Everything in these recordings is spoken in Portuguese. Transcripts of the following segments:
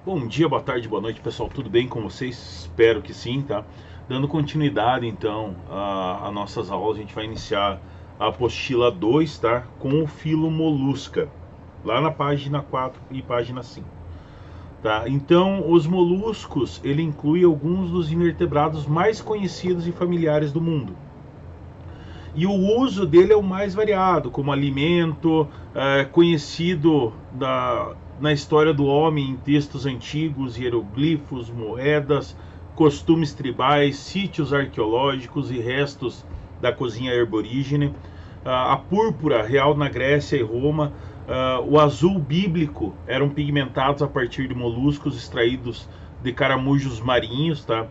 Bom dia, boa tarde, boa noite, pessoal. Tudo bem com vocês? Espero que sim, tá? Dando continuidade, então, a nossas aulas, a gente vai iniciar a apostila 2, tá? Com o filo molusca, lá na página 4 e página 5, tá? Então, os moluscos, ele inclui alguns dos invertebrados mais conhecidos e familiares do mundo. E o uso dele é o mais variado, como alimento, conhecido na história do homem em textos antigos, hieroglifos, moedas, costumes tribais, sítios arqueológicos e restos da cozinha arborígene. A púrpura real na Grécia e Roma, o azul bíblico eram pigmentados a partir de moluscos extraídos de caramujos marinhos, tá?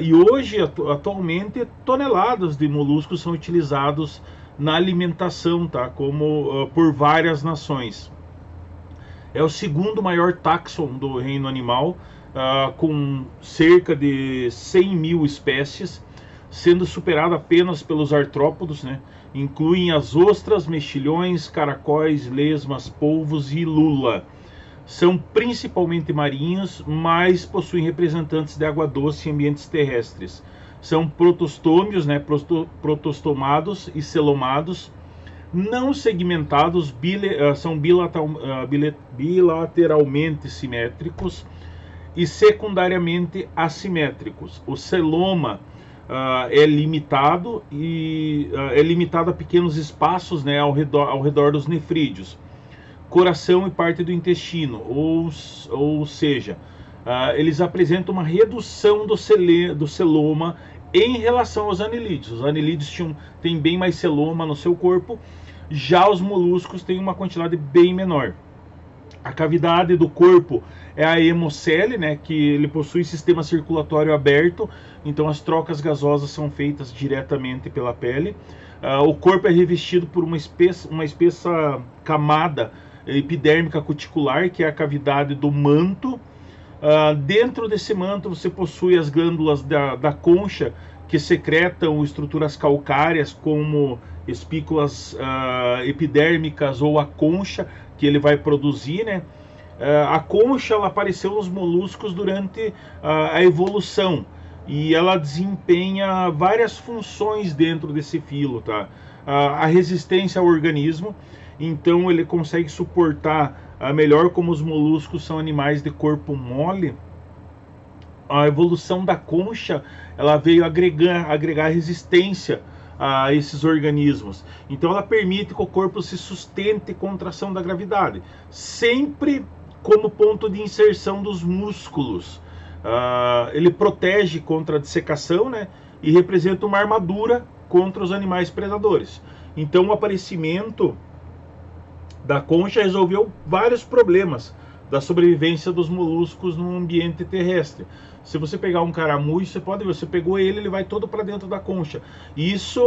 E hoje, atualmente, toneladas de moluscos são utilizados na alimentação, tá? Como por várias nações. É o segundo maior táxon do reino animal, com cerca de 100 mil espécies, sendo superado apenas pelos artrópodos, né? Incluem as ostras, mexilhões, caracóis, lesmas, polvos e lula. São principalmente marinhos, mas possuem representantes de água doce em ambientes terrestres. São protostômios, né, protostomados e celomados, não segmentados, são bilateralmente simétricos e secundariamente assimétricos. O celoma é limitado é limitado a pequenos espaços, né, ao redor dos nefrídeos, coração e parte do intestino, ou seja, eles apresentam uma redução do celoma em relação aos anelídeos. Os anelídeos têm bem mais celoma no seu corpo, já os moluscos têm uma quantidade bem menor. A cavidade do corpo é a hemocele, né, que ele possui sistema circulatório aberto, então as trocas gasosas são feitas diretamente pela pele. O corpo é revestido por uma espessa camada epidérmica cuticular, que é a cavidade do manto. Dentro desse manto você possui as glândulas da concha, que secretam estruturas calcárias como espículas epidérmicas ou a concha que ele vai produzir, né? A concha ela apareceu nos moluscos durante a evolução e ela desempenha várias funções dentro desse filo, tá? A resistência ao organismo, então ele consegue suportar melhor, como os moluscos são animais de corpo mole. A evolução da concha ela veio agregar resistência a esses organismos. Então ela permite que o corpo se sustente contra a ação da gravidade, sempre como ponto de inserção dos músculos. Ele protege contra a dissecação, né, e representa uma armadura contra os animais predadores. Então o aparecimento da concha resolveu vários problemas da sobrevivência dos moluscos no ambiente terrestre. Se você pegar um caramujo, você pegou ele vai todo para dentro da concha. Isso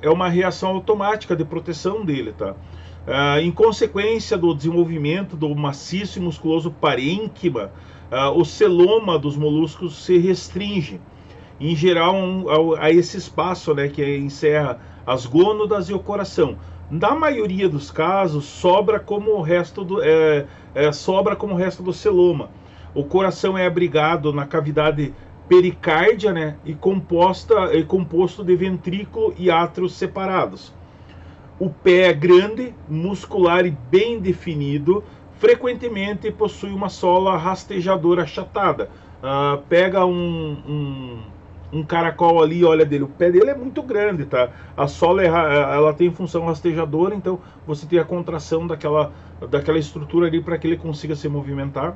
é uma reação automática de proteção dele, tá? Em consequência do desenvolvimento do maciço e musculoso parênquima, o celoma dos moluscos se restringe, em geral, a esse espaço, né, que encerra as gônadas e o coração. Na maioria dos casos, sobra como o resto do celoma. O coração é abrigado na cavidade pericárdia, né, e composto de ventrículo e átrios separados. O pé é grande, muscular e bem definido. Frequentemente possui uma sola rastejadora achatada. Pega um caracol ali, olha dele, o pé dele é muito grande, tá? A sola ela tem função rastejadora, então você tem a contração daquela estrutura ali para que ele consiga se movimentar.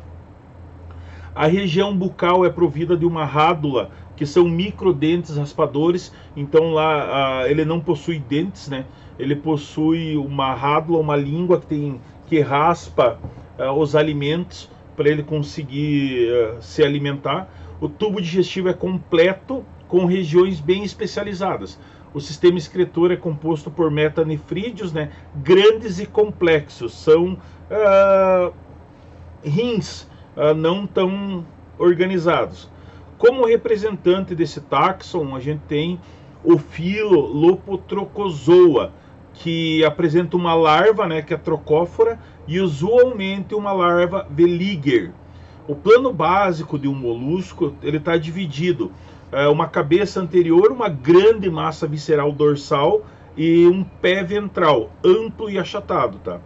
A região bucal é provida de uma rádula, que são microdentes raspadores, então lá ele não possui dentes, né? Ele possui uma rádula, uma língua que raspa os alimentos para ele conseguir se alimentar. O tubo digestivo é completo, com regiões bem especializadas. O sistema excretor é composto por metanefrídeos, né, grandes e complexos. São rins não tão organizados. Como representante desse táxon, a gente tem o filo Lopotrochozoa, que apresenta uma larva, né, que é trocófora, e usualmente uma larva veliger. O plano básico de um molusco, ele está dividido. Uma cabeça anterior, uma grande massa visceral dorsal e um pé ventral amplo e achatado, tá?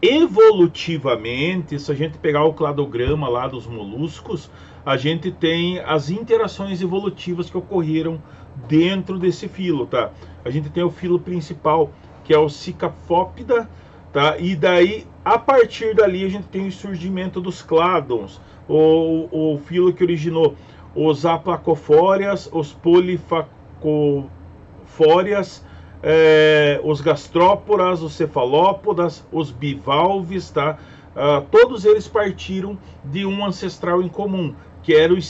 Evolutivamente, se a gente pegar o cladograma lá dos moluscos, a gente tem as interações evolutivas que ocorreram dentro desse filo, tá? A gente tem o filo principal, que é o Cicaphopida, tá? E daí, a partir dali, a gente tem o surgimento dos cladons, o filo que originou os aplacofórias, os polifacofórias, os gastróporas, os cefalópodas, os bivalves, tá? Todos eles partiram de um ancestral em comum, que era os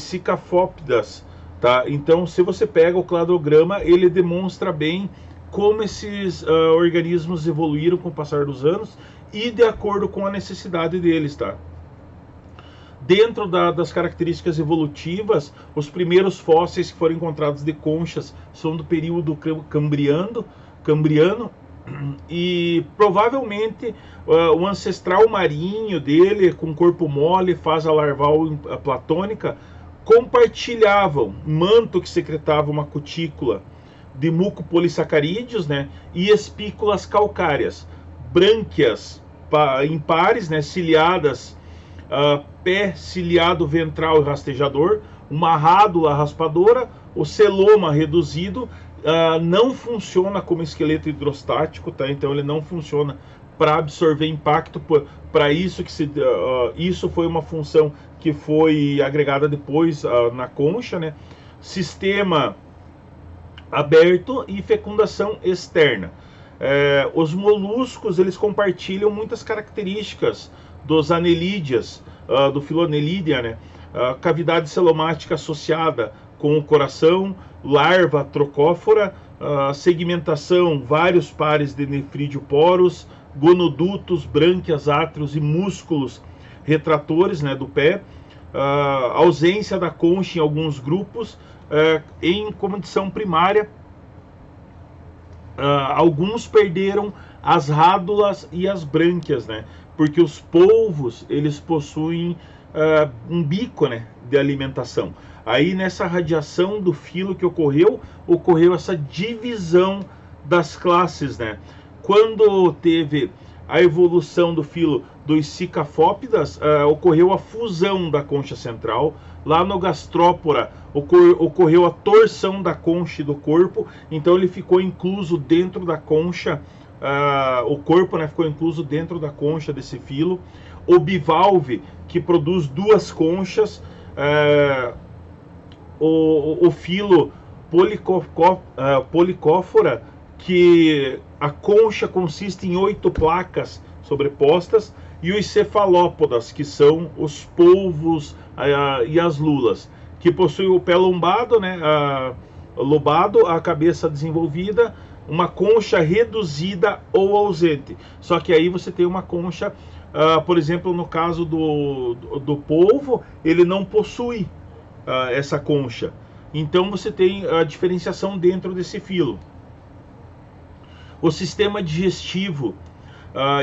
Cicaphópidas, tá? Então, se você pega o cladograma, ele demonstra bem como esses organismos evoluíram com o passar dos anos e de acordo com a necessidade deles, tá? Dentro das características evolutivas, os primeiros fósseis que foram encontrados de conchas são do período cambriano e provavelmente o ancestral marinho dele, com corpo mole, fase larval platônica, compartilhavam manto que secretava uma cutícula de mucopolissacarídeos, né, e espículas calcárias, brânquias impares, né, ciliadas, pé ciliado ventral e rastejador, uma rádula raspadora, o celoma reduzido, não funciona como esqueleto hidrostático, tá? Então ele não funciona para absorver impacto, para isso que isso foi uma função que foi agregada depois na concha, né? Sistema aberto e fecundação externa. Os moluscos, eles compartilham muitas características dos anelídeas, do filonelídea, né? Cavidade celomática associada com o coração, larva trocófora, segmentação, vários pares de nefrídeo-poros, gonodutos, brânquias, átrios e músculos retratores, né, do pé, ausência da concha em alguns grupos, em condição primária, alguns perderam as rádulas e as brânquias, né, porque os polvos, eles possuem um bico, né, de alimentação. Aí nessa radiação do filo que ocorreu essa divisão das classes, né? Quando teve a evolução do filo dos Cicaphópidas, ocorreu a fusão da concha central. Lá no gastrópora ocorreu a torção da concha e do corpo, então ele ficou incluso dentro da concha, o corpo, né, ficou incluso dentro da concha desse filo. O bivalve, que produz duas conchas, o filo policófora, que a concha consiste em 8 placas sobrepostas, e os cefalópodas, que são os polvos e as lulas, que possuem o pé lombado, né, lobado, a cabeça desenvolvida, uma concha reduzida ou ausente. Só que aí você tem uma concha, por exemplo, no caso do polvo, ele não possui essa concha. Então você tem a diferenciação dentro desse filo. O sistema digestivo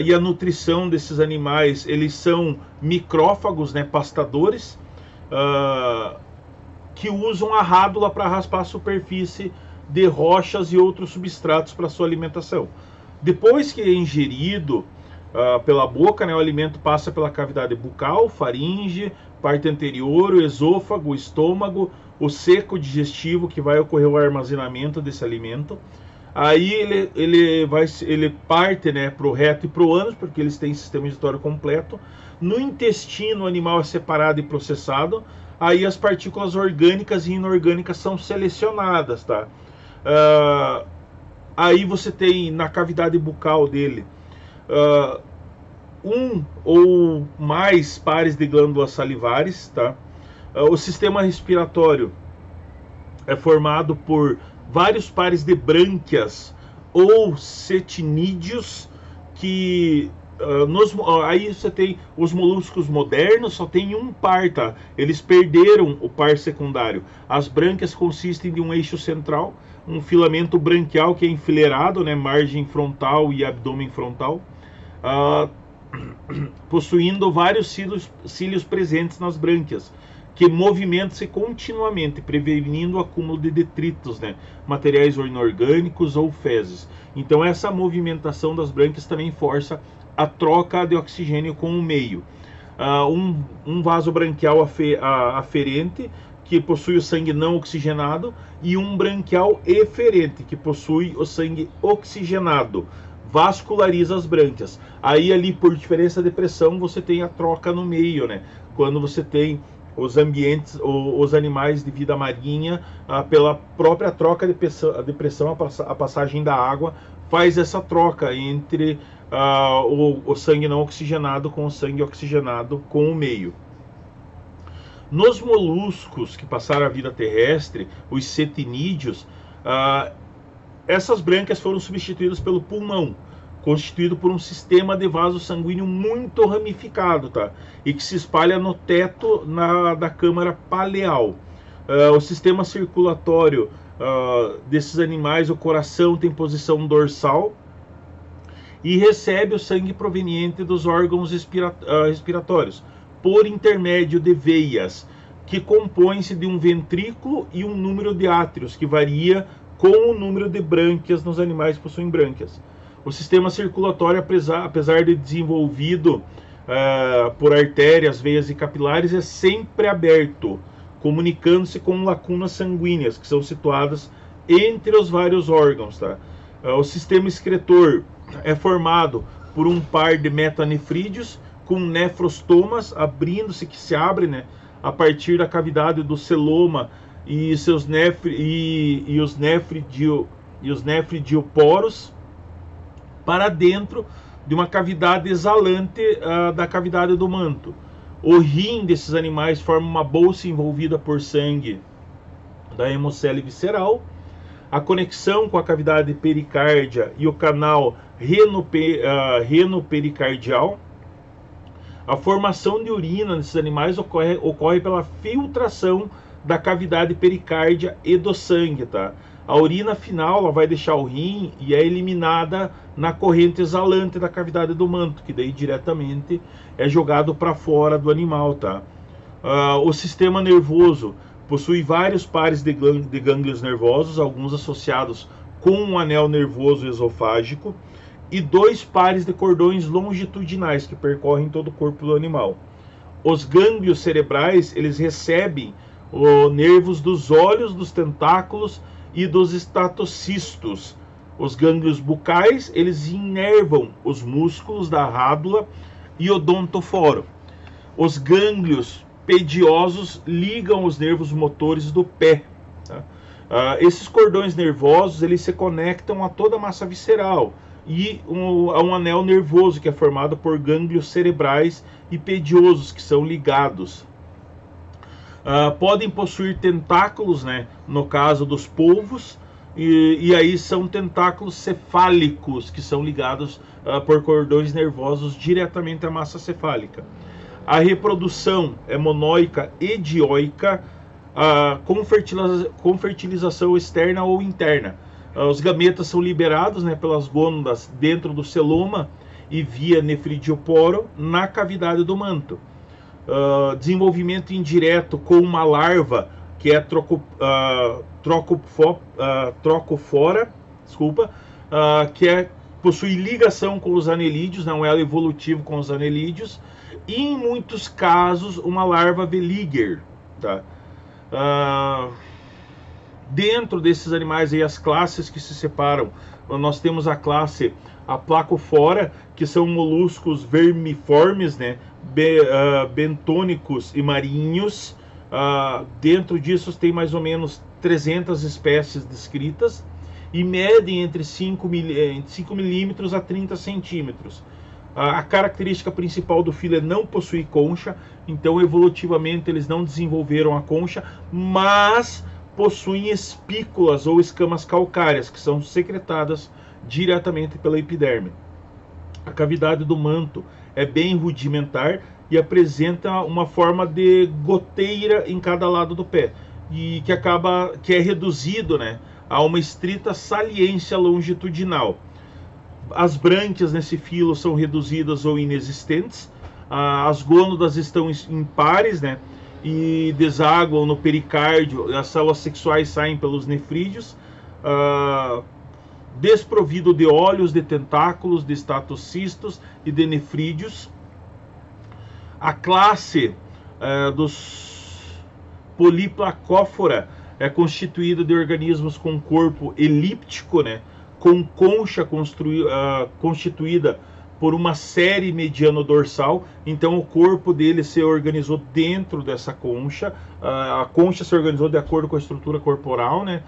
e a nutrição desses animais, eles são micrófagos, né, pastadores, que usam a rádula para raspar a superfície de rochas e outros substratos para sua alimentação. Depois que é ingerido pela boca, né, o alimento passa pela cavidade bucal, faringe, parte anterior, o esôfago, o estômago, o seco digestivo, que vai ocorrer o armazenamento desse alimento. Aí ele parte, né, para o reto e para o ânus, porque eles têm sistema digestório completo. No intestino, o animal é separado e processado. Aí as partículas orgânicas e inorgânicas são selecionadas, tá? Aí você tem na cavidade bucal dele um ou mais pares de glândulas salivares, tá? O sistema respiratório é formado por vários pares de brânquias ou cetinídeos, que aí você tem os moluscos modernos, só tem um par, tá? Eles perderam o par secundário. As brânquias consistem de um eixo central, um filamento branquial que é enfileirado, né, margem frontal e abdômen frontal. possuindo vários cílios presentes nas brânquias, que movimentam-se continuamente, prevenindo o acúmulo de detritos, né, materiais inorgânicos ou fezes. Então essa movimentação das brânquias também força a troca de oxigênio com o meio. Um vaso branquial aferente, que possui o sangue não oxigenado, e um branquial eferente, que possui o sangue oxigenado, vasculariza as brânquias. Aí ali, por diferença de pressão, você tem a troca no meio, né? Quando você tem os ambientes, os animais de vida marinha, pela própria troca de pressão, a passagem da água faz essa troca entre o sangue não oxigenado com o sangue oxigenado com o meio. Nos moluscos que passaram a vida terrestre, os cetinídeos, essas brânquias foram substituídas pelo pulmão, constituído por um sistema de vaso sanguíneo muito ramificado, tá? E que se espalha no teto da câmara paleal. O sistema circulatório desses animais, o coração tem posição dorsal e recebe o sangue proveniente dos órgãos respiratórios, por intermédio de veias, que compõem-se de um ventrículo e um número de átrios, que varia com o número de brânquias nos animais que possuem brânquias. O sistema circulatório, apesar de desenvolvido por artérias, veias e capilares, é sempre aberto, comunicando-se com lacunas sanguíneas, que são situadas entre os vários órgãos. Tá? O sistema excretor é formado por um par de metanefrídeos com nefrostomas abrindo-se, que se abre, né, a partir da cavidade do celoma e os nefridioporos para dentro de uma cavidade exalante da cavidade do manto. O rim desses animais forma uma bolsa envolvida por sangue da hemocele visceral. A conexão com a cavidade pericárdia e o canal renopericardial. A formação de urina nesses animais ocorre pela filtração da cavidade pericárdia e do sangue, tá? A urina final ela vai deixar o rim e é eliminada na corrente exalante da cavidade do manto, que daí diretamente é jogado para fora do animal, tá? O sistema nervoso possui vários pares de gânglios nervosos, alguns associados com um anel nervoso esofágico, e 2 pares de cordões longitudinais que percorrem todo o corpo do animal. Os gânglios cerebrais, eles recebem os nervos dos olhos, dos tentáculos e dos estatocistos. Os gânglios bucais, eles inervam os músculos da rádula e odontoforo. Os gânglios pediosos ligam os nervos motores do pé. Tá? Esses cordões nervosos, eles se conectam a toda a massa visceral e a um anel nervoso que é formado por gânglios cerebrais e pediosos que são ligados. Podem possuir tentáculos, né, no caso dos polvos, e aí são tentáculos cefálicos que são ligados por cordões nervosos diretamente à massa cefálica. A reprodução é monóica e dioica, com fertilização externa ou interna. Os gametas são liberados, né, pelas gônadas dentro do celoma e via nefridioporo na cavidade do manto. Desenvolvimento indireto com uma larva que é trocofora, que possui ligação com os anelídeos, não é elo evolutivo com os anelídeos, e em muitos casos uma larva veliger. Tá? Dentro desses animais aí, as classes que se separam, nós temos a classe Placofora, que são moluscos vermiformes, né, bentônicos e marinhos. Dentro disso tem mais ou menos 300 espécies descritas e medem entre 5 milímetros a 30 centímetros. A característica principal do filo é não possuir concha, então evolutivamente eles não desenvolveram a concha, mas possuem espículas ou escamas calcárias, que são secretadas diretamente pela epiderme. A cavidade do manto é bem rudimentar e apresenta uma forma de goteira em cada lado do pé, e que é reduzido, né, a uma estrita saliência longitudinal. As brânquias nesse filo são reduzidas ou inexistentes. as gônadas estão em pares, né? E desaguam no pericárdio, as células sexuais saem pelos nefrídeos, desprovido de olhos, de tentáculos, de estatocistos e de nefrídeos. A classe dos Polyplacóphora é constituída de organismos com corpo elíptico, né, com concha constituída por uma série mediano-dorsal. Então o corpo dele se organizou dentro dessa concha. A concha se organizou de acordo com a estrutura corporal, né,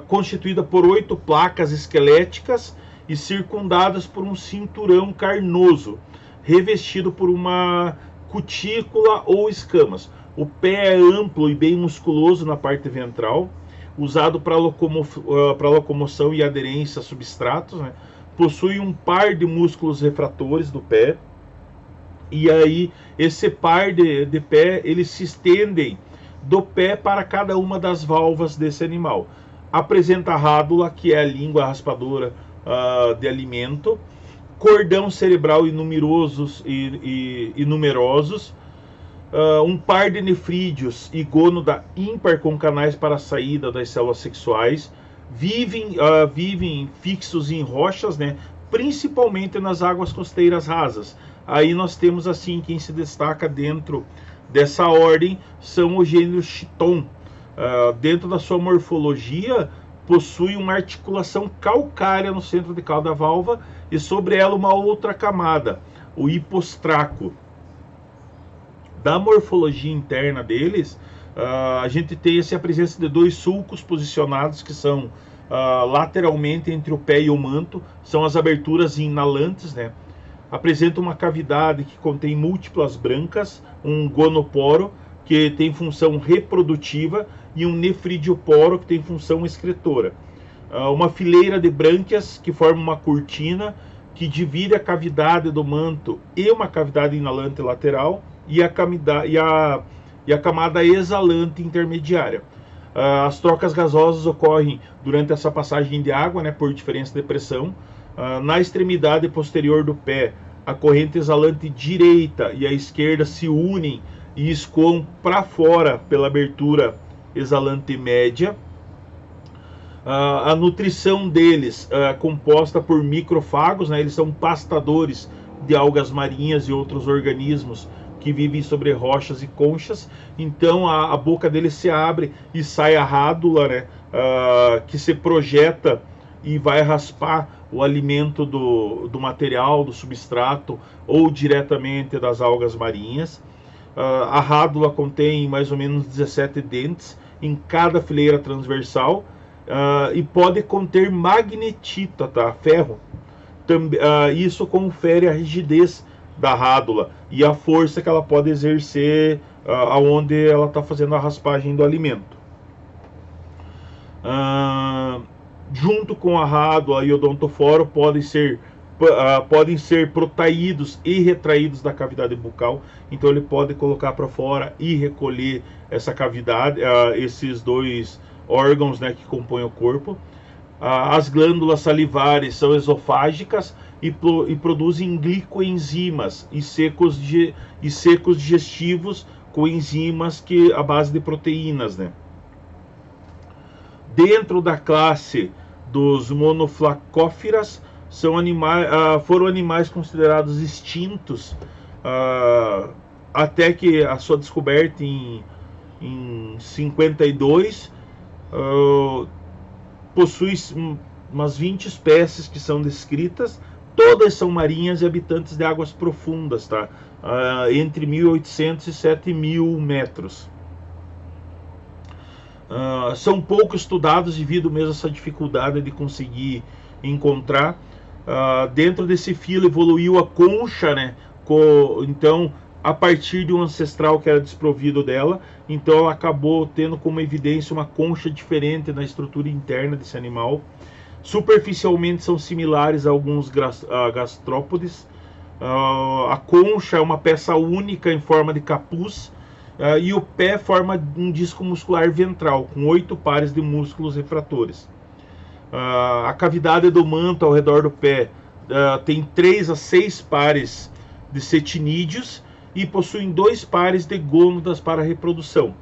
constituída por 8 placas esqueléticas e circundadas por um cinturão carnoso, revestido por uma cutícula ou escamas. O pé é amplo e bem musculoso na parte ventral, usado para locomoção e aderência a substratos, né? Possui um par de músculos refratores do pé, e aí esse par de pé, eles se estendem do pé para cada uma das valvas desse animal. Apresenta rádula, que é a língua raspadora de alimento, cordão cerebral e numerosos, um par de nefrídeos e gônada ímpar com canais para a saída das células sexuais. Vivem fixos em rochas, né, principalmente nas águas costeiras rasas. Aí nós temos assim, quem se destaca dentro dessa ordem são o gênero Chiton. Dentro da sua morfologia, possui uma articulação calcária no centro de cada valva e sobre ela uma outra camada, o hipostraco. Da morfologia interna deles, a gente tem a presença de 2 sulcos posicionados que são lateralmente entre o pé e o manto, são as aberturas inalantes, né? Apresenta uma cavidade que contém múltiplas brancas, um gonoporo que tem função reprodutiva e um nefridioporo que tem função excretora. Uma fileira de brânquias que forma uma cortina que divide a cavidade do manto e uma cavidade inalante lateral e a camada exalante intermediária. As trocas gasosas ocorrem durante essa passagem de água, né, por diferença de pressão. Na extremidade posterior do pé, a corrente exalante direita e a esquerda se unem e escoam para fora pela abertura exalante média. A nutrição deles é composta por microfagos, né? Eles são pastadores de algas marinhas e outros organismos que vivem sobre rochas e conchas. Então a boca deles se abre e sai a rádula, né? Que se projeta e vai raspar o alimento do material, do substrato ou diretamente das algas marinhas. A rádula contém mais ou menos 17 dentes em cada fileira transversal e pode conter magnetita, tá? Ferro. Isso confere a rigidez da rádula e a força que ela pode exercer aonde ela está fazendo a raspagem do alimento. Junto com a rádula e o odontoforo podem ser protraídos e retraídos da cavidade bucal. Então ele pode colocar para fora e recolher essa cavidade, esses 2 órgãos, né, que compõem o corpo. As glândulas salivares são esofágicas e produzem glicoenzimas e secos digestivos com enzimas à base de proteínas, né? Dentro da classe dos monoflacófiras, foram animais considerados extintos até que a sua descoberta em 52. Possui umas 20 espécies que são descritas. Todas são marinhas e habitantes de águas profundas, tá? Entre 1.800 e 7.000 metros. São pouco estudados devido mesmo a essa dificuldade de conseguir encontrar. Dentro desse filo evoluiu a concha, né? Então, a partir de um ancestral que era desprovido dela, então ela acabou tendo como evidência uma concha diferente na estrutura interna desse animal. Superficialmente são similares a alguns gastrópodes. A concha é uma peça única em forma de capuz, e o pé forma um disco muscular ventral com 8 pares de músculos refratores. A cavidade do manto ao redor do pé tem 3 a 6 pares de cetinídeos e possuem 2 pares de gônadas para reprodução.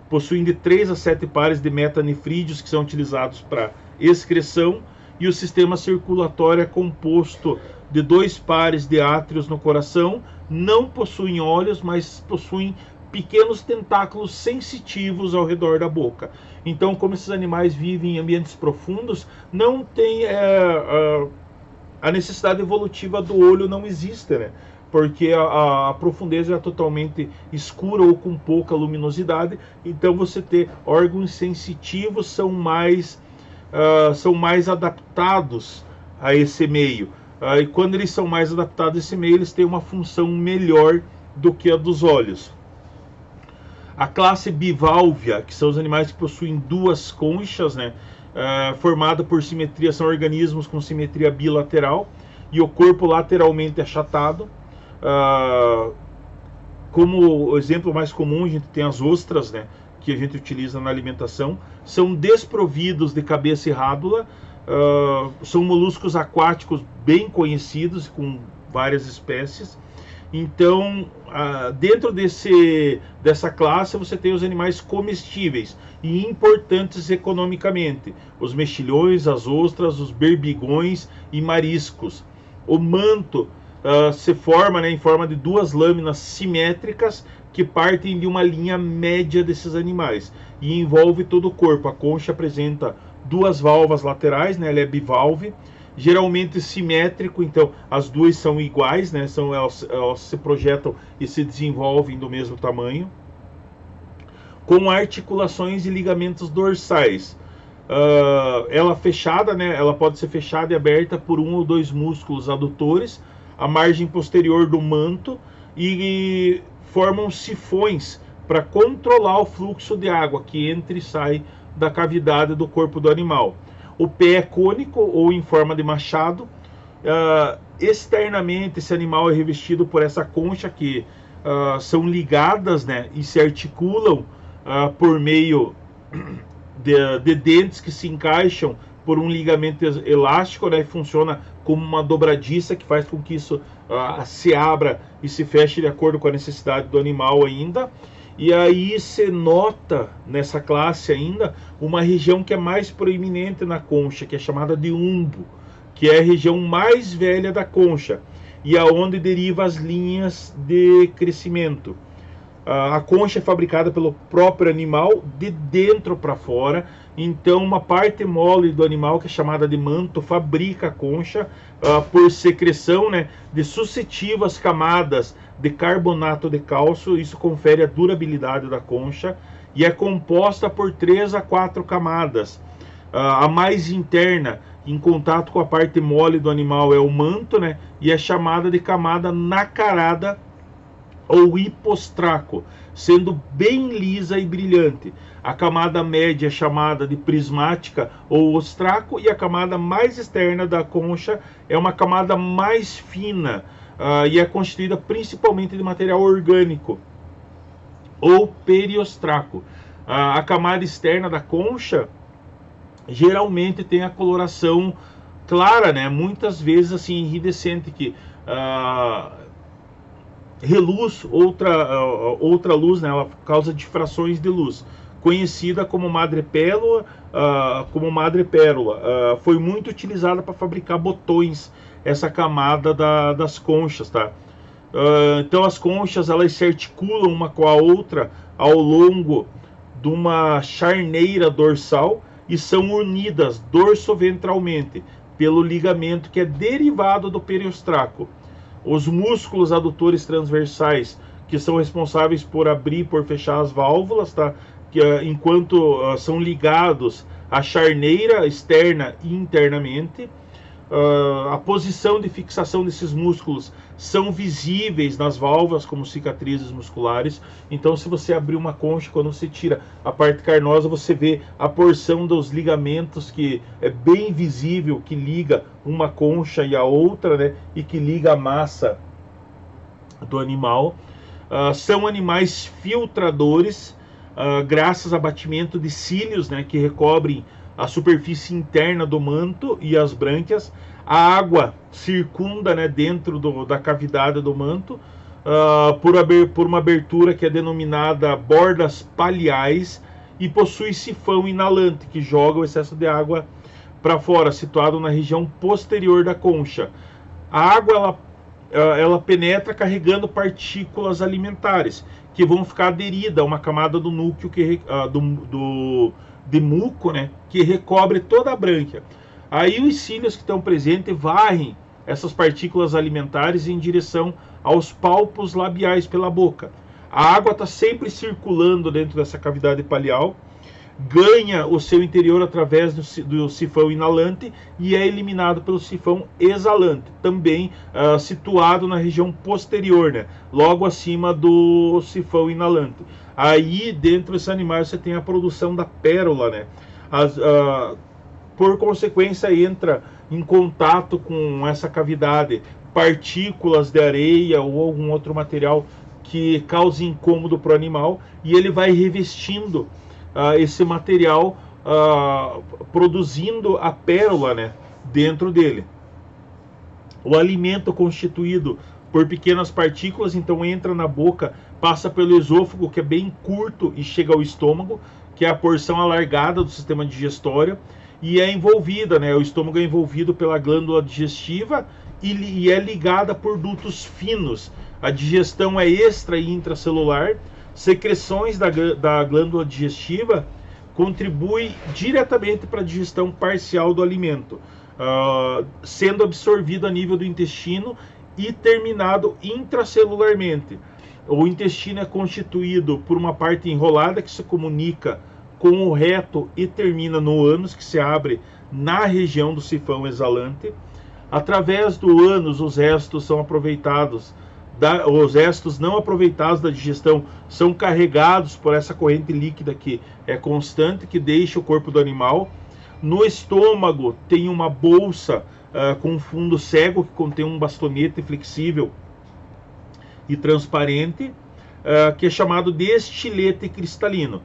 Possuem de 3 a 7 pares de metanefrídeos, que são utilizados para excreção, e o sistema circulatório é composto de 2 pares de átrios no coração. Não possuem olhos, mas possuem pequenos tentáculos sensitivos ao redor da boca. Então, como esses animais vivem em ambientes profundos, não tem a necessidade evolutiva do olho, não existe, né? Porque a profundeza é totalmente escura ou com pouca luminosidade. Então, você ter órgãos sensitivos são mais adaptados a esse meio. E quando eles são mais adaptados a esse meio, eles têm uma função melhor do que a dos olhos. A classe bivalvia, que são os animais que possuem 2 conchas, né, formada por simetria, são organismos com simetria bilateral e o corpo lateralmente achatado. Como o exemplo mais comum, a gente tem as ostras, né, que a gente utiliza na alimentação. São desprovidos de cabeça e rádula. São moluscos aquáticos bem conhecidos, com várias espécies. Então, dentro dessa classe, você tem os animais comestíveis e importantes economicamente: os mexilhões, as ostras, os berbigões e mariscos. O manto se forma, né, em forma de 2 lâminas simétricas que partem de uma linha média desses animais e envolve todo o corpo. A concha apresenta 2 válvulas laterais, né, ela é bivalve, geralmente simétrico, então as 2 são iguais, né, elas se projetam e se desenvolvem do mesmo tamanho, com articulações e ligamentos dorsais. Ela fechada, né, ela pode ser fechada e aberta por 1 ou 2 músculos adutores, a margem posterior do manto, e formam sifões para controlar o fluxo de água que entra e sai da cavidade do corpo do animal. O pé é cônico ou em forma de machado. Externamente, esse animal é revestido por essa concha que são ligadas, né, e se articulam por meio de dentes que se encaixam por um ligamento elástico, né, e funciona como uma dobradiça que faz com que isso se abra e se feche de acordo com a necessidade do animal ainda. E aí se nota nessa classe ainda uma região que é mais proeminente na concha, que é chamada de umbo, que é a região mais velha da concha e aonde deriva as linhas de crescimento. A concha é fabricada pelo próprio animal de dentro para fora. Então uma parte mole do animal, que é chamada de manto, fabrica a concha por secreção, né, de sucessivas camadas de carbonato de cálcio. Isso confere a durabilidade da concha e é composta por 3 a 4 camadas. A mais interna, em contato com a parte mole do animal, é o manto, né, e é chamada de camada nacarada ou hipostraco, sendo bem lisa e brilhante. A camada média é chamada de prismática ou ostraco, e a camada mais externa da concha é uma camada mais fina e é constituída principalmente de material orgânico ou periostraco. A camada externa da concha geralmente tem a coloração clara, né, muitas vezes assim iridescente, que reluz outra luz, né, ela causa difrações de luz, conhecida como madrepérola. Foi muito utilizada para fabricar botões, essa camada das conchas, tá? Então as conchas, elas se articulam uma com a outra ao longo de uma charneira dorsal e são unidas dorsoventralmente pelo ligamento que é derivado do periostraco. Os músculos adutores transversais, que são responsáveis por abrir e por fechar as válvulas, tá? Enquanto são ligados à charneira externa e internamente. A posição de fixação desses músculos são visíveis nas válvulas como cicatrizes musculares. Então, se você abrir uma concha, quando você tira a parte carnosa, você vê a porção dos ligamentos que é bem visível, que liga uma concha e a outra, né, e que liga a massa do animal. São animais filtradores, graças a batimento de cílios, né, que recobrem a superfície interna do manto e as brânquias. A água circunda, né, dentro da cavidade do manto, por uma abertura que é denominada bordas paliais, e possui sifão inalante que joga o excesso de água para fora, situado na região posterior da concha. A água ela penetra carregando partículas alimentares que vão ficar aderidas a uma camada do núcleo de muco, né, que recobre toda a brânquia. Aí os cílios que estão presentes varrem essas partículas alimentares em direção aos palpos labiais pela boca. A água está sempre circulando dentro dessa cavidade palial, ganha o seu interior através do sifão inalante e é eliminado pelo sifão exalante, também situado na região posterior, né, logo acima do sifão inalante. Aí dentro desse animal você tem a produção da pérola, né? Por consequência entra em contato com essa cavidade partículas de areia ou algum outro material que cause incômodo para o animal, e ele vai revestindo esse material, produzindo a pérola, né, dentro dele. O alimento constituído por pequenas partículas, então entra na boca, passa pelo esôfago, que é bem curto, e chega ao estômago, que é a porção alargada do sistema digestório, e é envolvida, né, o estômago é envolvido pela glândula digestiva e é ligada por dutos finos. A digestão é extra e intracelular. Secreções da glândula digestiva contribuem diretamente para a digestão parcial do alimento, sendo absorvido a nível do intestino e terminado intracelularmente. O intestino é constituído por uma parte enrolada que se comunica com o reto e termina no ânus, que se abre na região do sifão exalante. Através do ânus, os restos são aproveitados. Os restos não aproveitados da digestão são carregados por essa corrente líquida que é constante, que deixa o corpo do animal. No estômago tem uma bolsa com fundo cego que contém um bastonete flexível e transparente, que é chamado de estilete cristalino.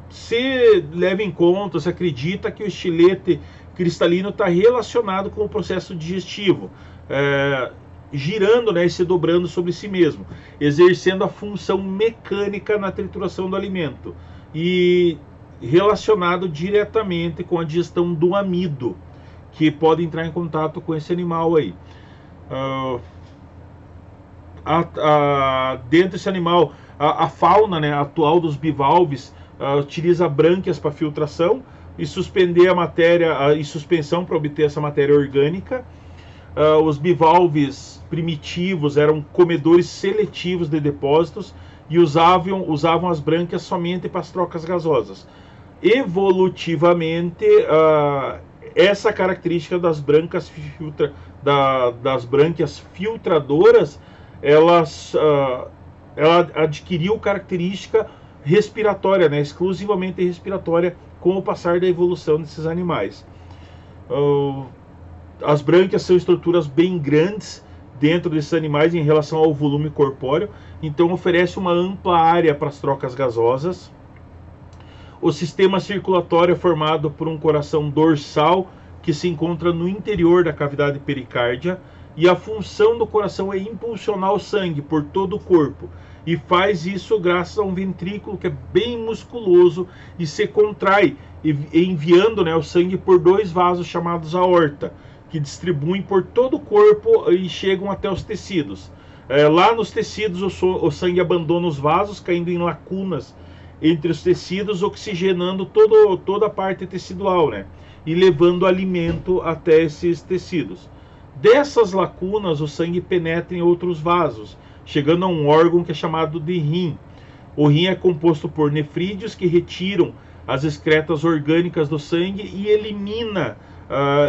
Se leva em conta, se acredita que o estilete cristalino está relacionado com o processo digestivo, girando, né, e se dobrando sobre si mesmo, exercendo a função mecânica na trituração do alimento e relacionado diretamente com a digestão do amido, que pode entrar em contato com esse animal aí. Dentro desse animal, a fauna, né, atual dos bivalves utiliza brânquias para filtração e suspender a matéria em suspensão para obter essa matéria orgânica. Os bivalves primitivos eram comedores seletivos de depósitos e usavam as brânquias somente para as trocas gasosas. Evolutivamente, essa característica das brânquias filtradoras, ela adquiriu característica respiratória, né, exclusivamente respiratória, com o passar da evolução desses animais. As brânquias são estruturas bem grandes dentro desses animais em relação ao volume corpóreo, então oferece uma ampla área para as trocas gasosas. O sistema circulatório é formado por um coração dorsal que se encontra no interior da cavidade pericárdia, e a função do coração é impulsionar o sangue por todo o corpo, e faz isso graças a um ventrículo que é bem musculoso e se contrai, enviando, né, o sangue por dois vasos chamados aorta, que distribuem por todo o corpo e chegam até os tecidos. Lá nos tecidos o sangue abandona os vasos, caindo em lacunas entre os tecidos, oxigenando toda a parte tecidual, né, e levando alimento até esses tecidos. Dessas lacunas o sangue penetra em outros vasos, chegando a um órgão que é chamado de rim. O rim é composto por nefrídeos que retiram as excretas orgânicas do sangue e elimina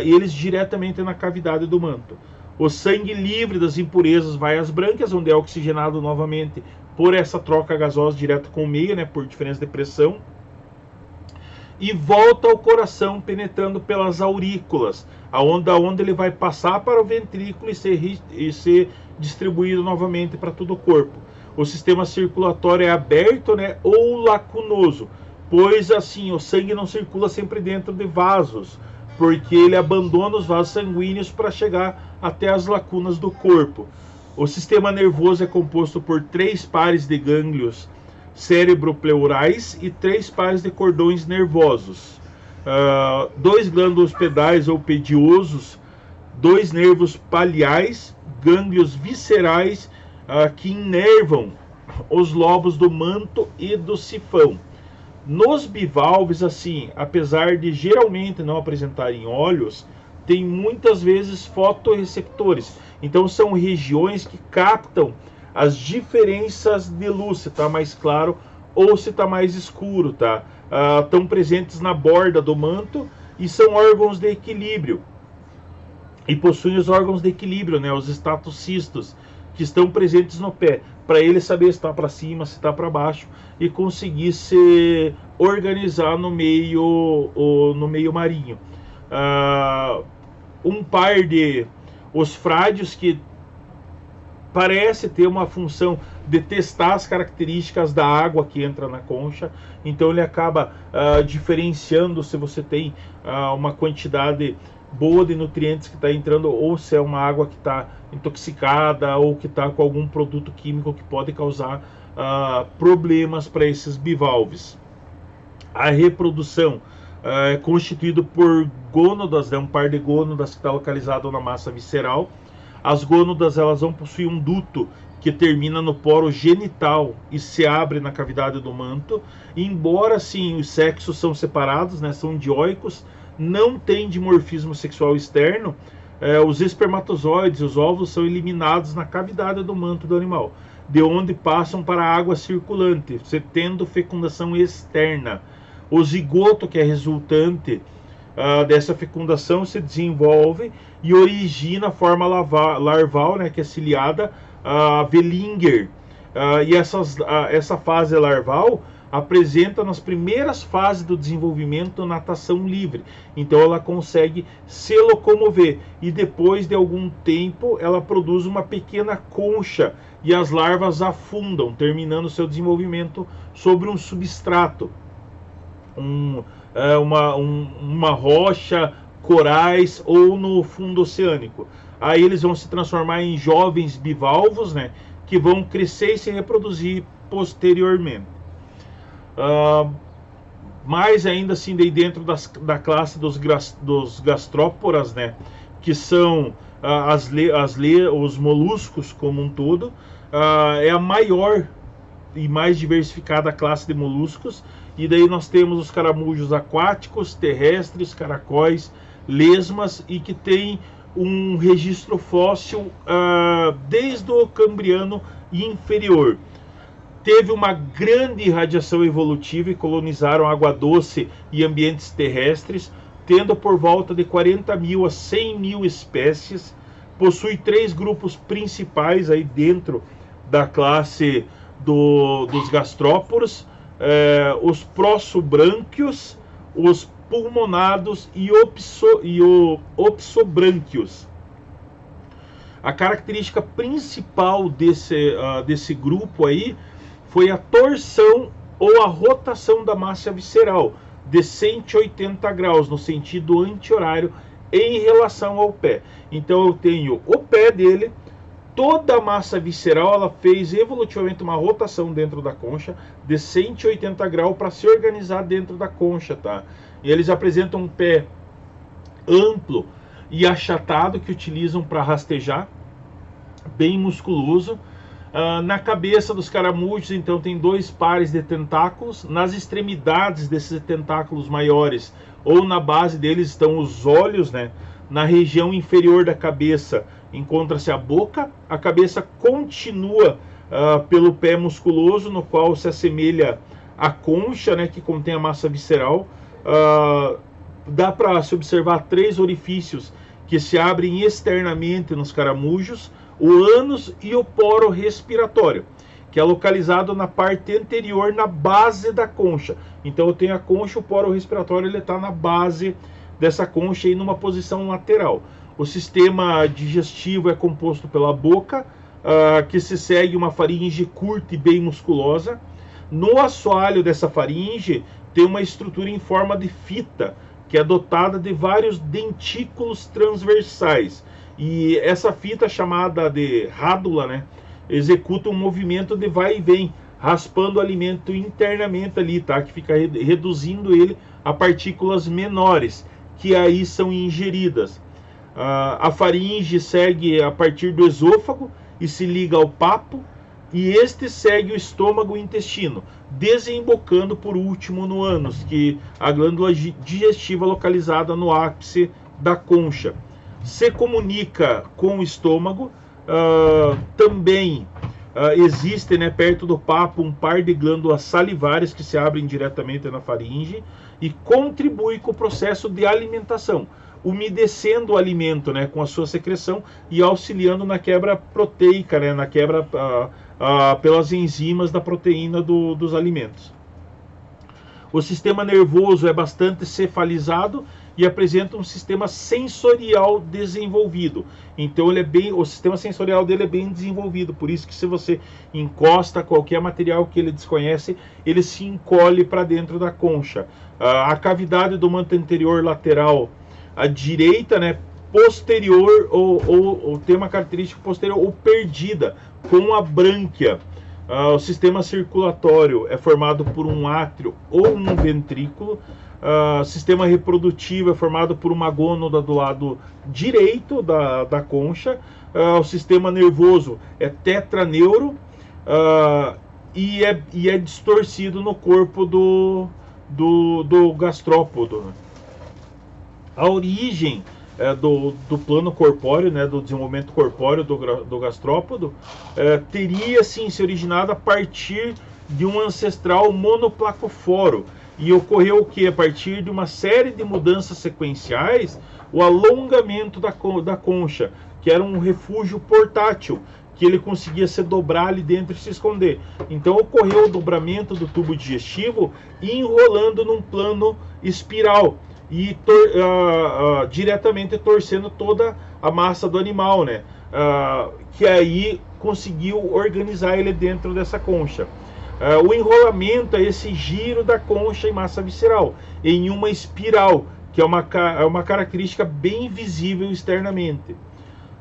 eles diretamente na cavidade do manto. O sangue livre das impurezas vai às brânquias, onde é oxigenado novamente por essa troca gasosa direto com o meio, né, por diferença de pressão, e volta ao coração penetrando pelas aurículas, aonde ele vai passar para o ventrículo e ser distribuído novamente para todo o corpo. O sistema circulatório é aberto, né, ou lacunoso, pois assim o sangue não circula sempre dentro de vasos, porque ele abandona os vasos sanguíneos para chegar até as lacunas do corpo. O sistema nervoso é composto por 3 pares de gânglios cerebropleurais e 3 pares de cordões nervosos, 2 glândulos pedais ou pediosos, 2 nervos paliais, gânglios viscerais que inervam os lobos do manto e do sifão. Nos bivalves, assim, apesar de geralmente não apresentarem olhos, tem muitas vezes fotorreceptores. Então são regiões que captam as diferenças de luz, se está mais claro ou se está mais escuro, tá? Estão presentes na borda do manto e são órgãos de equilíbrio. E possuem os órgãos de equilíbrio, né? Os estatocistos, que estão presentes no pé, para ele saber se está para cima, se está para baixo e conseguir se organizar no meio marinho. Um par de osfrádios que parece ter uma função de testar as características da água que entra na concha, então ele acaba diferenciando se você tem uma quantidade boa de nutrientes que está entrando ou se é uma água que está intoxicada ou que está com algum produto químico que pode causar problemas para esses bivalves. A reprodução é constituída por gônadas, um par de gônadas que está localizado na massa visceral. As gônadas elas vão possuir um duto que termina no poro genital e se abre na cavidade do manto. Embora sim os sexos são separados, né, são dioicos, não tem dimorfismo sexual externo, os espermatozoides e os óvulos são eliminados na cavidade do manto do animal, de onde passam para a água circulante, tendo fecundação externa. O zigoto, que é resultante dessa fecundação, se desenvolve e origina a forma larval, né, que é ciliada, Velinger. E essa fase larval apresenta nas primeiras fases do desenvolvimento natação livre, então ela consegue se locomover e depois de algum tempo ela produz uma pequena concha e as larvas afundam, terminando seu desenvolvimento sobre um substrato, uma rocha, corais ou no fundo oceânico. Aí eles vão se transformar em jovens bivalvos, né, que vão crescer e se reproduzir posteriormente. Mais ainda assim, dentro da classe dos gastróporas, né, que são os moluscos como um todo, é a maior e mais diversificada classe de moluscos. E daí nós temos os caramujos aquáticos, terrestres, caracóis, lesmas, e que tem um registro fóssil desde o Cambriano inferior. Teve uma grande irradiação evolutiva e colonizaram água doce e ambientes terrestres, tendo por volta de 40 mil a 100 mil espécies. Possui 3 grupos principais aí dentro da classe dos gastróporos: os prossobrânquios, os pulmonados e opsobrânquios. A característica principal desse grupo aí foi a torção ou a rotação da massa visceral de 180 graus no sentido anti-horário em relação ao pé. Então eu tenho o pé dele, toda a massa visceral, ela fez evolutivamente uma rotação dentro da concha de 180 graus para se organizar dentro da concha, tá? E eles apresentam um pé amplo e achatado que utilizam para rastejar, bem musculoso. Na cabeça dos caramujos, então, tem 2 pares de tentáculos. Nas extremidades desses tentáculos maiores ou na base deles estão os olhos, né? Na região inferior da cabeça encontra-se a boca. A cabeça continua pelo pé musculoso, no qual se assemelha à concha, né, que contém a massa visceral. Dá para se observar 3 orifícios que se abrem externamente nos caramujos: o ânus e o poro respiratório, que é localizado na parte anterior, na base da concha. Então eu tenho a concha, o poro respiratório ele está na base dessa concha e numa posição lateral. O sistema digestivo é composto pela boca, que se segue uma faringe curta e bem musculosa. No assoalho dessa faringe tem uma estrutura em forma de fita, que é dotada de vários dentículos transversais. E essa fita, chamada de rádula, né, executa um movimento de vai e vem, raspando o alimento internamente ali, tá? Que fica reduzindo ele a partículas menores, que aí são ingeridas. A faringe segue a partir do esôfago e se liga ao papo, e este segue o estômago e o intestino, desembocando por último no ânus, que é a glândula digestiva localizada no ápice da concha. Se comunica com o estômago, também existe, né, perto do papo, um par de glândulas salivares que se abrem diretamente na faringe e contribui com o processo de alimentação, umedecendo o alimento, né, com a sua secreção e auxiliando na quebra proteica, né, na quebra pelas enzimas da proteína dos alimentos. O sistema nervoso é bastante cefalizado e apresenta um sistema sensorial desenvolvido. Então o sistema sensorial dele é bem desenvolvido, por isso que se você encosta qualquer material que ele desconhece, ele se encolhe para dentro da concha. A cavidade do manto anterior lateral à direita, né, posterior, ou tem uma característica posterior ou perdida, com a brânquia. O sistema circulatório é formado por um átrio ou um ventrículo. O sistema reprodutivo é formado por uma gônada do lado direito da concha. O sistema nervoso é tetraneuro e é distorcido no corpo do gastrópodo. A origem do plano corpóreo, né, do desenvolvimento corpóreo do gastrópodo, teria sim se originado a partir de um ancestral monoplacoforo, e ocorreu o que? A partir de uma série de mudanças sequenciais, o alongamento da concha, que era um refúgio portátil, que ele conseguia se dobrar ali dentro e se esconder. Então ocorreu o dobramento do tubo digestivo, enrolando num plano espiral e diretamente torcendo toda a massa do animal, né? Que aí conseguiu organizar ele dentro dessa concha. O enrolamento é esse giro da concha em massa visceral, em uma espiral, que é uma característica bem visível externamente.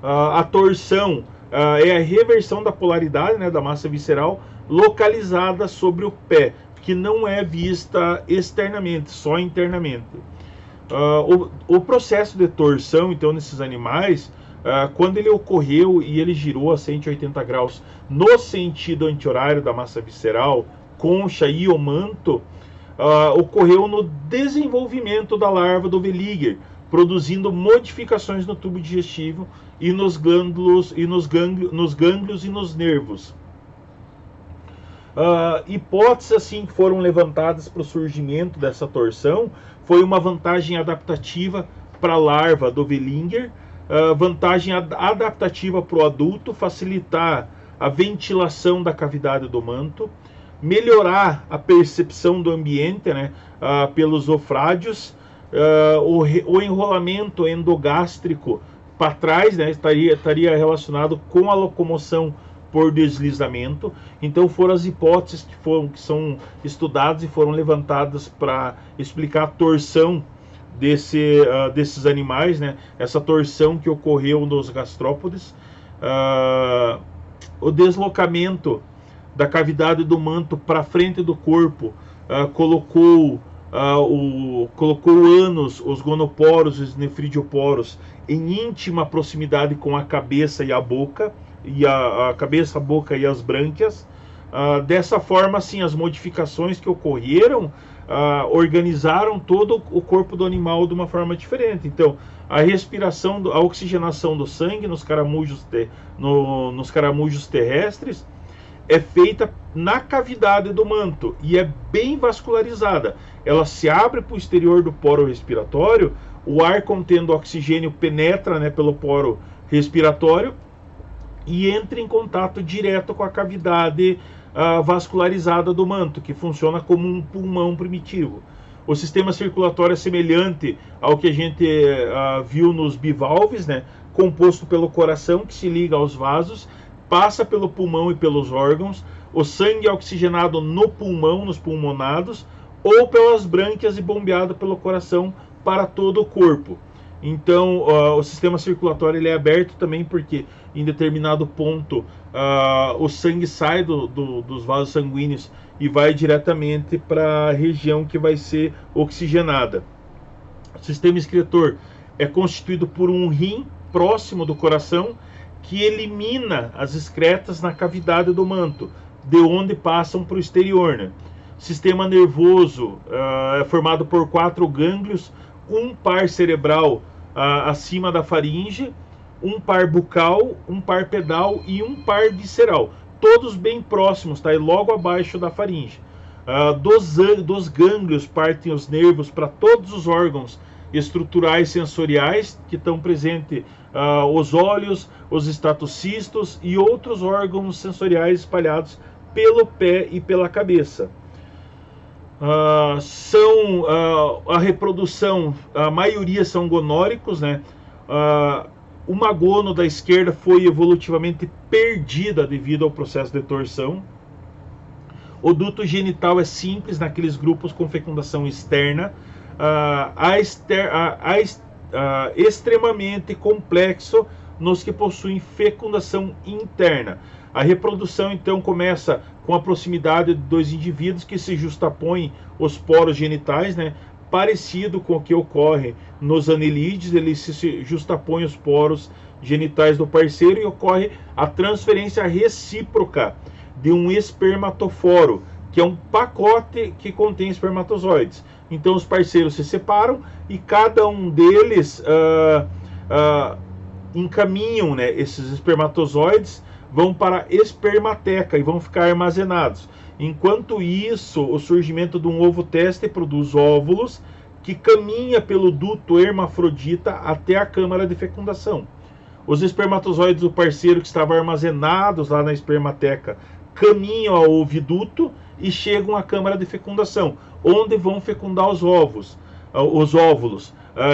A torção é a reversão da polaridade, né, da massa visceral localizada sobre o pé, que não é vista externamente, só internamente. O processo de torção, então, nesses animais, quando ele ocorreu e ele girou a 180 graus no sentido anti-horário da massa visceral, concha e o manto, ocorreu no desenvolvimento da larva do Veliger, produzindo modificações no tubo digestivo e nos gânglios e nos nervos. Hipóteses assim que foram levantadas para o surgimento dessa torção foi uma vantagem adaptativa para a larva do Veliger, vantagem adaptativa para o adulto, facilitar a ventilação da cavidade do manto, melhorar a percepção do ambiente, né, pelos ofrádios, o enrolamento endogástrico para trás, né, estaria relacionado com a locomoção por deslizamento. Então foram as hipóteses que são estudadas e foram levantadas para explicar a torção desses animais, né? Essa torção que ocorreu nos gastrópodes, o deslocamento da cavidade do manto para frente do corpo colocou o ânus, os gonoporos e os nefridioporos em íntima proximidade com a cabeça e a boca, e a cabeça, a boca e as brânquias. Dessa forma, assim, as modificações que ocorreram organizaram todo o corpo do animal de uma forma diferente. Então, a respiração, a oxigenação do sangue nos caramujos terrestres é feita na cavidade do manto e é bem vascularizada. Ela se abre para o exterior do poro respiratório, o ar contendo oxigênio penetra, né, pelo poro respiratório e entra em contato direto com a cavidade vascularizada do manto, que funciona como um pulmão primitivo. O sistema circulatório é semelhante ao que a gente viu nos bivalves, né, composto pelo coração que se liga aos vasos, passa pelo pulmão e pelos órgãos, o sangue é oxigenado no pulmão, nos pulmonados, ou pelas brânquias e bombeado pelo coração para todo o corpo. Então, o sistema circulatório ele é aberto também porque em determinado ponto o sangue sai dos vasos sanguíneos e vai diretamente para a região que vai ser oxigenada. O sistema excretor é constituído por um rim próximo do coração que elimina as excretas na cavidade do manto, de onde passam para o exterior, né? Sistema nervoso é formado por 4 gânglios, um par cerebral acima da faringe, um par bucal, um par pedal e um par visceral, todos bem próximos, tá? E logo abaixo da faringe. Dos gânglios partem os nervos para todos os órgãos estruturais sensoriais que estão presentes, os olhos, os estatocistos e outros órgãos sensoriais espalhados pelo pé e pela cabeça. A reprodução, a maioria são gonóricos, né? Uma gono da esquerda foi evolutivamente perdida devido ao processo de torção. O duto genital é simples naqueles grupos com fecundação externa. Extremamente complexo nos que possuem fecundação interna. A reprodução então começa com a proximidade de 2 indivíduos que se justapõem os poros genitais, né? Parecido com o que ocorre nos anelídeos, eles se justapõem os poros genitais do parceiro e ocorre a transferência recíproca de um espermatoforo, que é um pacote que contém espermatozoides. Então os parceiros se separam e cada um deles encaminham, né, esses espermatozoides, vão para a espermateca e vão ficar armazenados. Enquanto isso, o surgimento de um ovo-teste produz óvulos que caminha pelo duto hermafrodita até a câmara de fecundação. Os espermatozoides do parceiro que estavam armazenados lá na espermateca caminham ao oviduto e chegam à câmara de fecundação, onde vão fecundar os óvulos.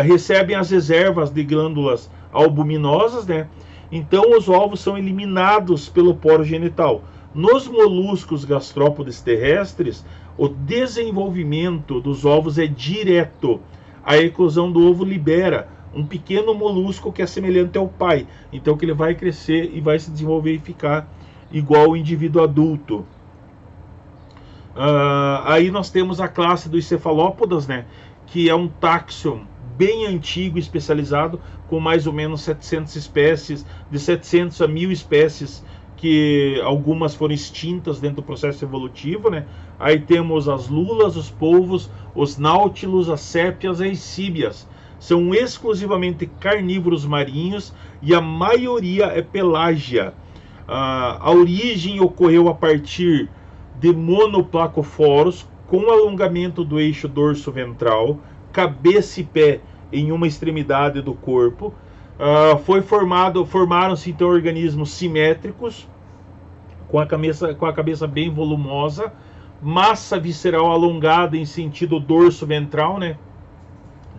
Recebem as reservas de glândulas albuminosas, né? Então os ovos são eliminados pelo poro genital. Nos moluscos gastrópodes terrestres, o desenvolvimento dos ovos é direto. A eclosão do ovo libera um pequeno molusco que é semelhante ao pai. Então que ele vai crescer e vai se desenvolver e ficar igual ao indivíduo adulto. Aí nós temos a classe dos cefalópodas, né? Que é um táxon bem antigo e especializado, com mais ou menos 700 espécies, de 700 a 1000 espécies, que algumas foram extintas dentro do processo evolutivo, né? Aí temos as lulas, os polvos, os náutilos, as sépias e as síbias. São exclusivamente carnívoros marinhos e a maioria é pelágia. A origem ocorreu a partir de monoplacoforos, com alongamento do eixo dorso-ventral, cabeça e pé em uma extremidade do corpo. Formaram-se então organismos simétricos, com a cabeça bem volumosa, massa visceral alongada em sentido dorso-ventral, né?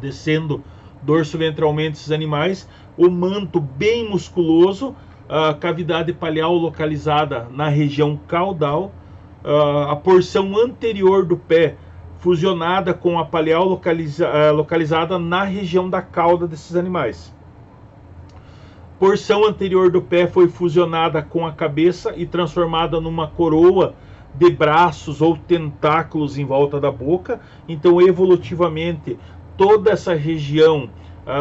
Descendo dorso-ventralmente esses animais, o manto bem musculoso, a cavidade paleal localizada na região caudal, a porção anterior do pé fusionada com a paleal localizada na região da cauda desses animais. Porção anterior do pé foi fusionada com a cabeça e transformada numa coroa de braços ou tentáculos em volta da boca. Então, evolutivamente, toda essa região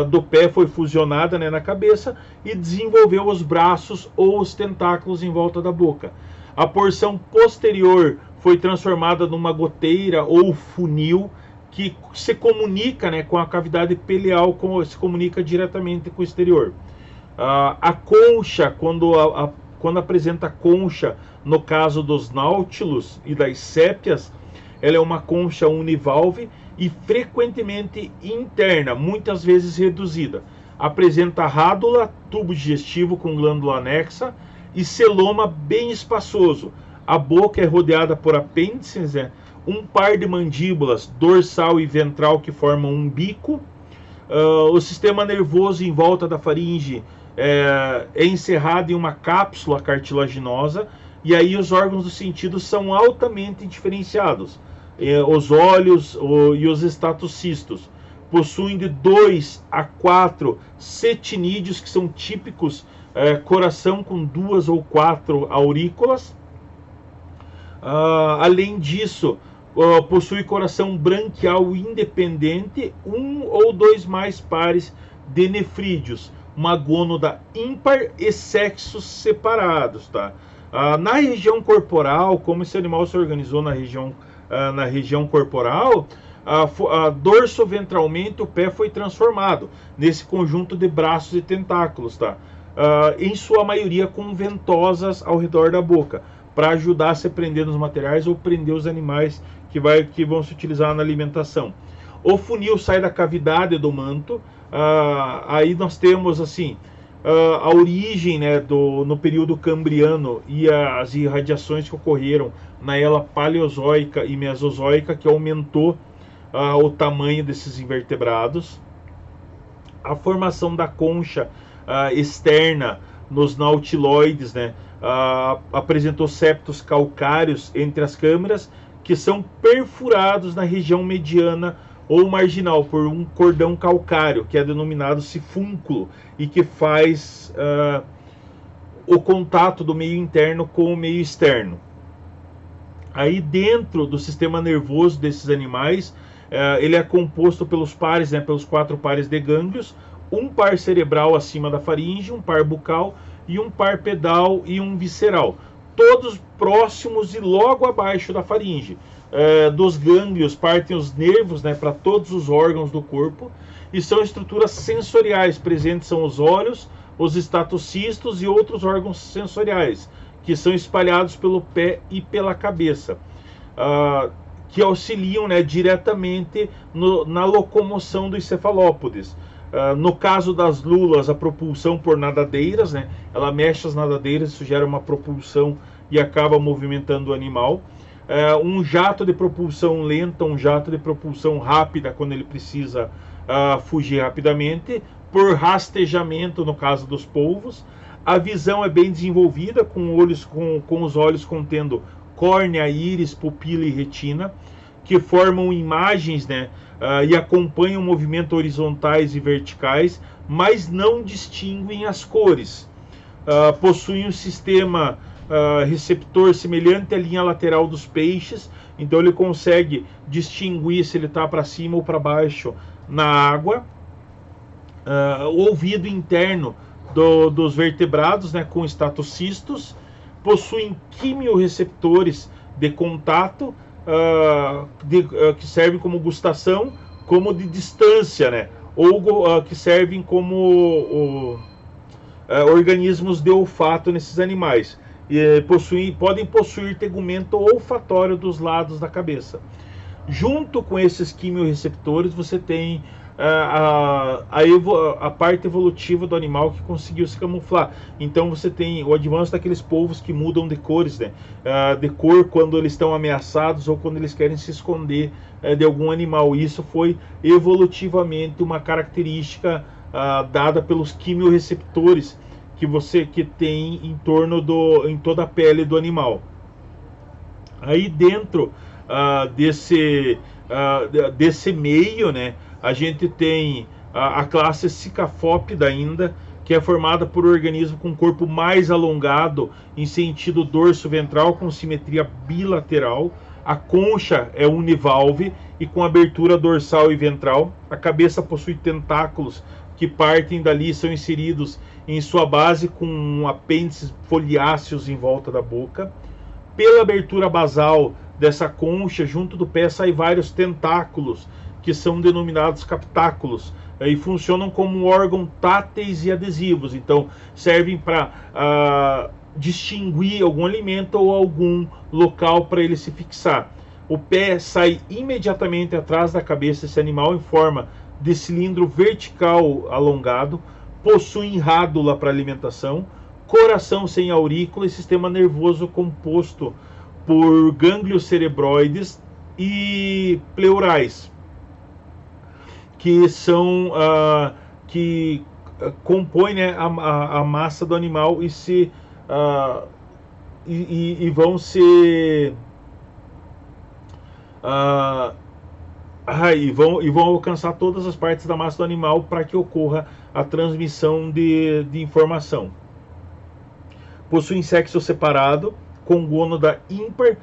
do pé foi fusionada, né, na cabeça e desenvolveu os braços ou os tentáculos em volta da boca. A porção posterior foi transformada numa goteira ou funil que se comunica, né, com a cavidade peleal, se comunica diretamente com o exterior. A concha, quando apresenta concha, no caso dos náutilos e das sépias, ela é uma concha univalve e frequentemente interna, muitas vezes reduzida. Apresenta rádula, tubo digestivo com glândula anexa e celoma bem espaçoso. A boca é rodeada por apêndices, né? Um par de mandíbulas dorsal e ventral que formam um bico. O sistema nervoso em volta da faringe é encerrado em uma cápsula cartilaginosa, e aí os órgãos do sentido são altamente diferenciados. os olhos e os estatocistos. Possuem de 2 a 4 cetinídeos, que são típicos, coração com 2 ou 4 aurículas. Além disso, possui coração branquial independente, 1 ou 2 mais pares de nefrídeos, uma gônada ímpar e sexos separados, tá? Na região corporal, como esse animal se organizou na região corporal, dorso ventralmente o pé foi transformado nesse conjunto de braços e tentáculos, tá? Em sua maioria com ventosas ao redor da boca, para ajudar a se prender nos materiais ou prender os animais que vão se utilizar na alimentação. O funil sai da cavidade do manto. Aí nós temos assim a origem, né, no período cambriano e as irradiações que ocorreram na era paleozoica e mesozoica, que aumentou o tamanho desses invertebrados. A formação da concha externa nos nautiloides, né, apresentou septos calcários entre as câmeras, que são perfurados na região mediana ou marginal por um cordão calcário, que é denominado sifúnculo, e que faz o contato do meio interno com o meio externo. Aí dentro do sistema nervoso desses animais, ele é composto pelos pares, né, pelos 4 pares de gânglios, um par cerebral acima da faringe, um par bucal e um par pedal e um visceral, todos próximos e logo abaixo da faringe. Dos gânglios partem os nervos, né, para todos os órgãos do corpo, e são estruturas sensoriais. Presentes são os olhos, os estatocistos e outros órgãos sensoriais, que são espalhados pelo pé e pela cabeça, que auxiliam, né, diretamente na locomoção dos cefalópodes. No caso das lulas, a propulsão por nadadeiras, né, ela mexe as nadadeiras, isso gera uma propulsão e acaba movimentando o animal. Um jato de propulsão lenta, um jato de propulsão rápida quando ele precisa fugir rapidamente, por rastejamento no caso dos polvos. A visão é bem desenvolvida, com os olhos contendo córnea, íris, pupila e retina, que formam imagens, né, e acompanham movimentos horizontais e verticais, mas não distinguem as cores. Possuem um sistema receptor semelhante à linha lateral dos peixes, então ele consegue distinguir se ele está para cima ou para baixo na água. O ouvido interno dos vertebrados, né, com estatocistos, possuem quimiorreceptores de contato, que servem como gustação, como de distância, né, ou que servem como organismos de olfato nesses animais. Podem possuir tegumento olfatório dos lados da cabeça. Junto com esses quimiorreceptores, você tem a parte evolutiva do animal que conseguiu se camuflar. Então você tem o avanço daqueles polvos que mudam de cores, né? De cor quando eles estão ameaçados ou quando eles querem se esconder de algum animal. Isso foi evolutivamente uma característica dada pelos quimiorreceptores que tem em toda a pele do animal. Aí dentro desse meio, né, a gente tem a classe Cicafópida ainda, que é formada por organismo com corpo mais alongado em sentido dorso-ventral, com simetria bilateral. A concha é univalve e com abertura dorsal e ventral. A cabeça possui tentáculos que partem dali e são inseridos em sua base com apêndices foliáceos em volta da boca. Pela abertura basal dessa concha, junto do pé, saem vários tentáculos, que são denominados captáculos, e funcionam como órgãos táteis e adesivos. Então, servem para distinguir algum alimento ou algum local para ele se fixar. O pé sai imediatamente atrás da cabeça desse animal em forma de cilindro vertical alongado, possuem rádula para alimentação, coração sem aurícula e sistema nervoso composto por gânglios cerebroides e pleurais, que são que compõem, né, a massa do animal e vão ser Uh, e vão alcançar todas as partes da massa do animal para que ocorra a transmissão de informação. Possui sexo separado, com gônada ímpar,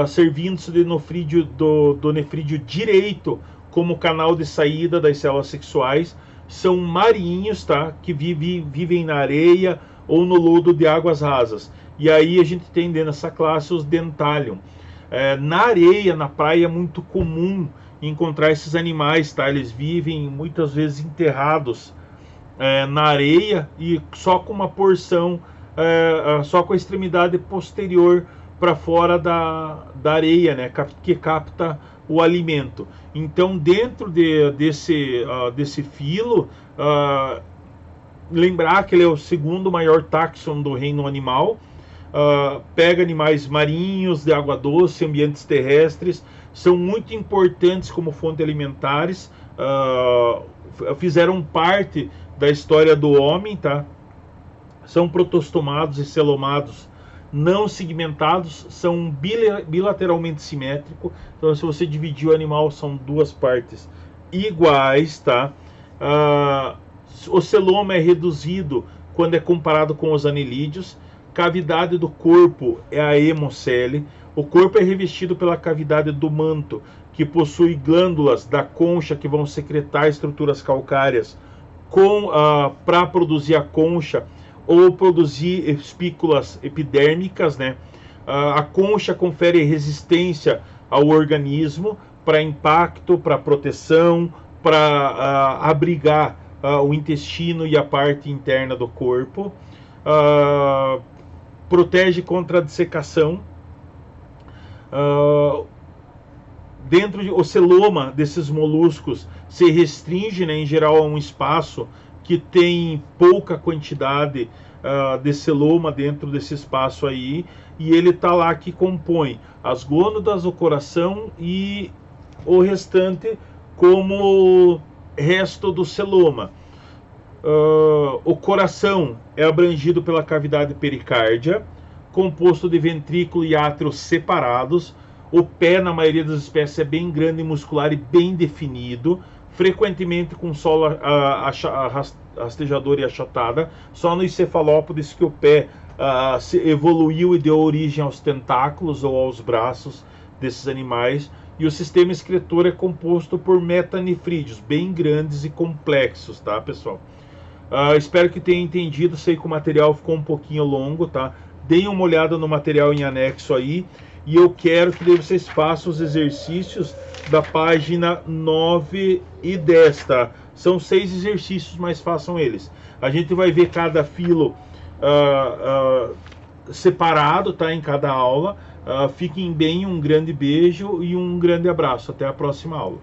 servindo-se do nefrídeo direito como canal de saída das células sexuais. São marinhos, tá? Que vivem na areia ou no lodo de águas rasas. E aí a gente tem dentro dessa classe os Dentalion. Na areia, na praia, é muito comum encontrar esses animais, tá? Eles vivem muitas vezes enterrados na areia e só com uma porção, só com a extremidade posterior para fora da areia, né? Que capta o alimento. Então, dentro desse filo, lembrar que ele é o segundo maior táxon do reino animal. Pega animais marinhos, de água doce, ambientes terrestres, são muito importantes como fonte alimentares, fizeram parte da história do homem, tá? São protostomados e celomados não segmentados, são bilateralmente simétricos. Então, se você dividir o animal, são duas partes iguais, tá? O celoma é reduzido quando é comparado com os anelídeos. Cavidade do corpo é a hemocele. O corpo é revestido pela cavidade do manto, que possui glândulas da concha que vão secretar estruturas calcárias para produzir a concha ou produzir espículas epidérmicas, né? A concha confere resistência ao organismo para impacto, para proteção, para abrigar o intestino e a parte interna do corpo. Protege contra a dissecação. O celoma desses moluscos se restringe, né, em geral, a um espaço que tem pouca quantidade de celoma dentro desse espaço aí, e ele tá lá que compõe as gônadas, o coração e o restante como resto do celoma. O coração é abrangido pela cavidade pericárdia, composto de ventrículo e átrio separados. O pé, na maioria das espécies, é bem grande, muscular e bem definido, frequentemente com sola rastejadora e achatada. Só nos cefalópodes que o pé se evoluiu e deu origem aos tentáculos ou aos braços desses animais. E o sistema excretor é composto por metanefrídeos, bem grandes e complexos, tá, pessoal? Espero que tenha entendido. Sei que o material ficou um pouquinho longo, tá? Deem uma olhada no material em anexo aí. E eu quero que vocês façam os exercícios da página 9 e 10, tá? São 6 exercícios, mas façam eles. A gente vai ver cada filo separado, tá? Em cada aula. Fiquem bem, um grande beijo e um grande abraço. Até a próxima aula.